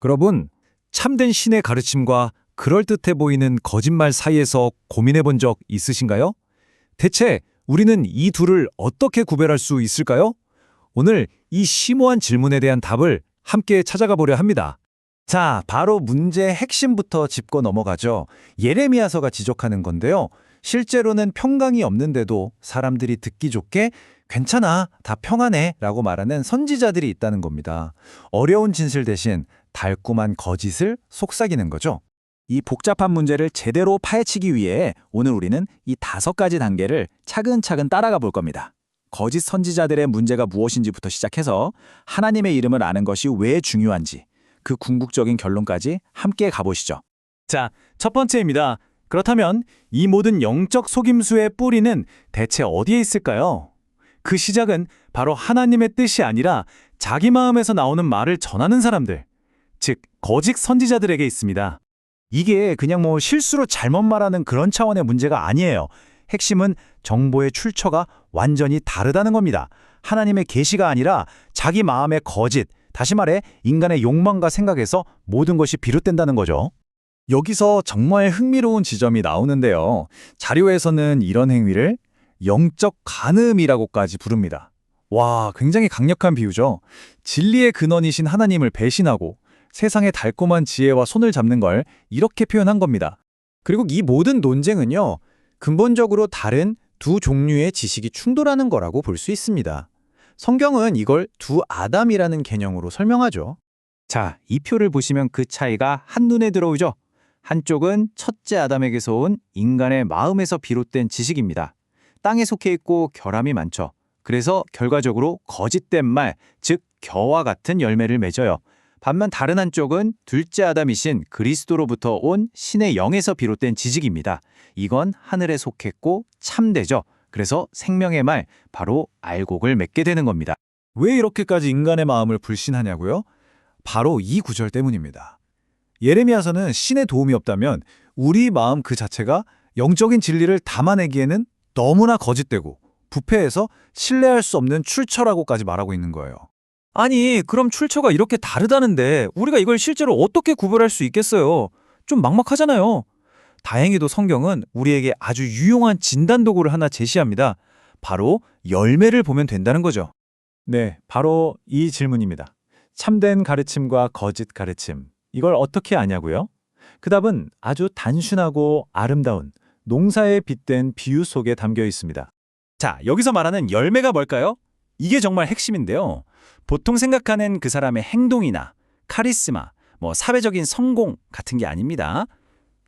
여러분, 참된 신의 가르침과 그럴듯해 보이는 거짓말 사이에서 고민해 본 적 있으신가요? 대체 우리는 이 둘을 어떻게 구별할 수 있을까요? 오늘 이 심오한 질문에 대한 답을 함께 찾아가 보려 합니다. 자, 바로 문제의 핵심부터 짚고 넘어가죠. 예레미야서가 지적하는 건데요. 실제로는 평강이 없는데도 사람들이 듣기 좋게 괜찮아, 다 평안해 라고 말하는 선지자들이 있다는 겁니다. 어려운 진실 대신 달콤한 거짓을 속삭이는 거죠. 이 복잡한 문제를 제대로 파헤치기 위해 오늘 우리는 이 5가지 단계를 차근차근 따라가 볼 겁니다. 거짓 선지자들의 문제가 무엇인지부터 시작해서 하나님의 이름을 아는 것이 왜 중요한지, 그 궁극적인 결론까지 함께 가보시죠. 자, 첫 번째입니다. 그렇다면 이 모든 영적 속임수의 뿌리는 대체 어디에 있을까요? 그 시작은 바로 하나님의 뜻이 아니라 자기 마음에서 나오는 말을 전하는 사람들, 즉 거짓 선지자들에게 있습니다. 이게 그냥 실수로 잘못 말하는 그런 차원의 문제가 아니에요. 핵심은 정보의 출처가 완전히 다르다는 겁니다. 하나님의 계시가 아니라 자기 마음의 거짓, 다시 말해 인간의 욕망과 생각에서 모든 것이 비롯된다는 거죠. 여기서 정말 흥미로운 지점이 나오는데요. 자료에서는 이런 행위를 영적 간음이라고까지 부릅니다. 와, 굉장히 강력한 비유죠. 진리의 근원이신 하나님을 배신하고 세상의 달콤한 지혜와 손을 잡는 걸 이렇게 표현한 겁니다. 그리고 이 모든 논쟁은요, 근본적으로 다른 두 종류의 지식이 충돌하는 거라고 볼 수 있습니다. 성경은 이걸 두 아담이라는 개념으로 설명하죠. 자, 이 표를 보시면 그 차이가 한눈에 들어오죠. 한쪽은 첫째 아담에게서 온 인간의 마음에서 비롯된 지식입니다. 땅에 속해 있고 결함이 많죠. 그래서 결과적으로 거짓된 말, 즉 겨와 같은 열매를 맺어요. 반면 다른 한쪽은 둘째 아담이신 그리스도로부터 온 신의 영에서 비롯된 지식입니다. 이건 하늘에 속했고 참되죠. 그래서 생명의 말, 바로 알곡을 맺게 되는 겁니다. 왜 이렇게까지 인간의 마음을 불신하냐고요? 바로 이 구절 때문입니다. 예레미야서는 신의 도움이 없다면 우리 마음 그 자체가 영적인 진리를 담아내기에는 너무나 거짓되고 부패해서 신뢰할 수 없는 출처라고까지 말하고 있는 거예요. 아니, 그럼 출처가 이렇게 다르다는데 우리가 이걸 실제로 어떻게 구별할 수 있겠어요? 좀 막막하잖아요. 다행히도 성경은 우리에게 아주 유용한 진단 도구를 하나 제시합니다. 바로 열매를 보면 된다는 거죠. 네, 바로 이 질문입니다. 참된 가르침과 거짓 가르침, 이걸 어떻게 아냐고요? 그 답은 아주 단순하고 아름다운 농사에 빗댄 비유 속에 담겨 있습니다. 자, 여기서 말하는 열매가 뭘까요? 이게 정말 핵심인데요. 보통 생각하는 그 사람의 행동이나 카리스마, 사회적인 성공 같은 게 아닙니다.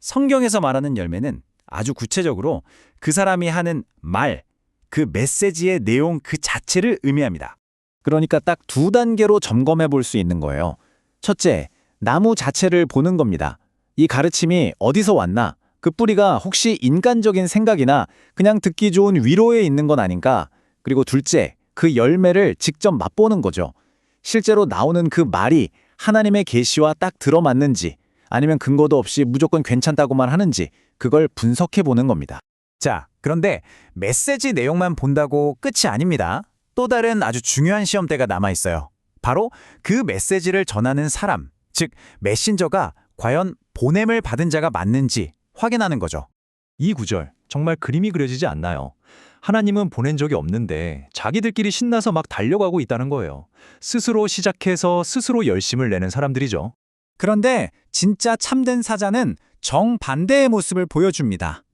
성경에서 말하는 열매는 아주 구체적으로 그 사람이 하는 말, 그 메시지의 내용 그 자체를 의미합니다. 그러니까 딱 2단계로 점검해 볼 수 있는 거예요. 첫째, 나무 자체를 보는 겁니다. 이 가르침이 어디서 왔나? 그 뿌리가 혹시 인간적인 생각이나 그냥 듣기 좋은 위로에 있는 건 아닌가? 그리고 둘째, 그 열매를 직접 맛보는 거죠. 실제로 나오는 그 말이 하나님의 계시와 딱 들어맞는지, 아니면 근거도 없이 무조건 괜찮다고만 하는지, 그걸 분석해 보는 겁니다. 자, 그런데 메시지 내용만 본다고 끝이 아닙니다. 또 다른 아주 중요한 시험대가 남아 있어요. 바로 그 메시지를 전하는 사람, 즉 메신저가 과연 보냄을 받은 자가 맞는지 확인하는 거죠. 이 구절 정말 그림이 그려지지 않나요? 하나님은 보낸 적이 없는데 자기들끼리 신나서 막 달려가고 있다는 거예요. 스스로 시작해서 스스로 열심을 내는 사람들이죠. 그런데 진짜 참된 사자는 정반대의 모습을 보여줍니다.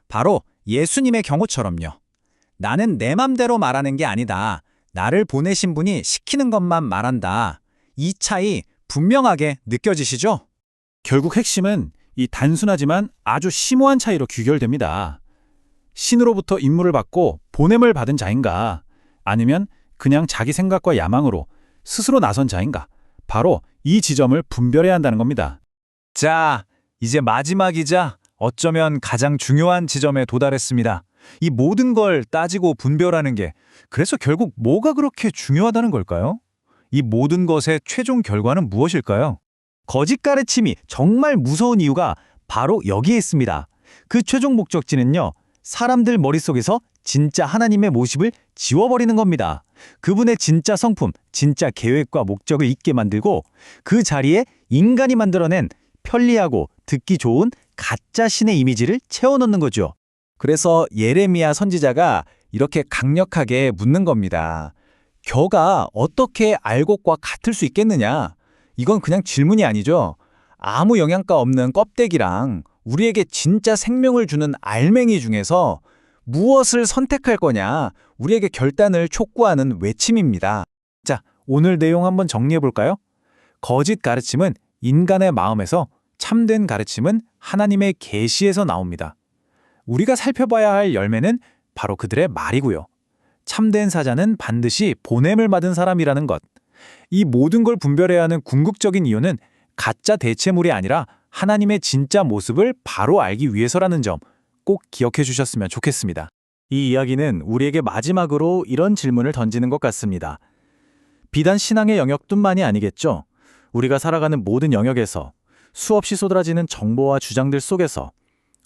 바로 예수님의 경우처럼요. 나는 내 맘대로 말하는 게 아니다. 나를 보내신 분이 시키는 것만 말한다. 이 차이 분명하게 느껴지시죠? 결국 핵심은 이 단순하지만 아주 심오한 차이로 귀결됩니다. 신으로부터 임무를 받고 보냄을 받은 자인가, 아니면 그냥 자기 생각과 야망으로 스스로 나선 자인가, 바로 이 지점을 분별해야 한다는 겁니다. 자, 이제 마지막이자 어쩌면 가장 중요한 지점에 도달했습니다. 이 모든 걸 따지고 분별하는 게 그래서 결국 뭐가 그렇게 중요하다는 걸까요? 이 모든 것의 최종 결과는 무엇일까요? 거짓 가르침이 정말 무서운 이유가 바로 여기에 있습니다. 그 최종 목적지는요, 사람들 머릿속에서 진짜 하나님의 모습을 지워버리는 겁니다. 그분의 진짜 성품, 진짜 계획과 목적을 잊게 만들고 그 자리에 인간이 만들어낸 편리하고 듣기 좋은 가짜 신의 이미지를 채워넣는 거죠. 그래서 예레미야 선지자가 이렇게 강력하게 묻는 겁니다. 겨가 어떻게 알곡과 같을 수 있겠느냐? 이건 그냥 질문이 아니죠. 아무 영양가 없는 껍데기랑 우리에게 진짜 생명을 주는 알맹이 중에서 무엇을 선택할 거냐? 우리에게 결단을 촉구하는 외침입니다. 자, 오늘 내용 한번 정리해 볼까요? 거짓 가르침은 인간의 마음에서, 참된 가르침은 하나님의 계시에서 나옵니다. 우리가 살펴봐야 할 열매는 바로 그들의 말이고요. 참된 사자는 반드시 보냄을 받은 사람이라는 것. 이 모든 걸 분별해야 하는 궁극적인 이유는 가짜 대체물이 아니라 하나님의 진짜 모습을 바로 알기 위해서라는 점 꼭 기억해 주셨으면 좋겠습니다. 이 이야기는 우리에게 마지막으로 이런 질문을 던지는 것 같습니다. 비단 신앙의 영역뿐만이 아니겠죠. 우리가 살아가는 모든 영역에서 수없이 쏟아지는 정보와 주장들 속에서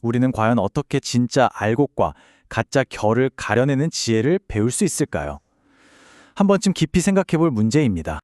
우리는 과연 어떻게 진짜 알곡과 가짜 결을 가려내는 지혜를 배울 수 있을까요? 한 번쯤 깊이 생각해 볼 문제입니다.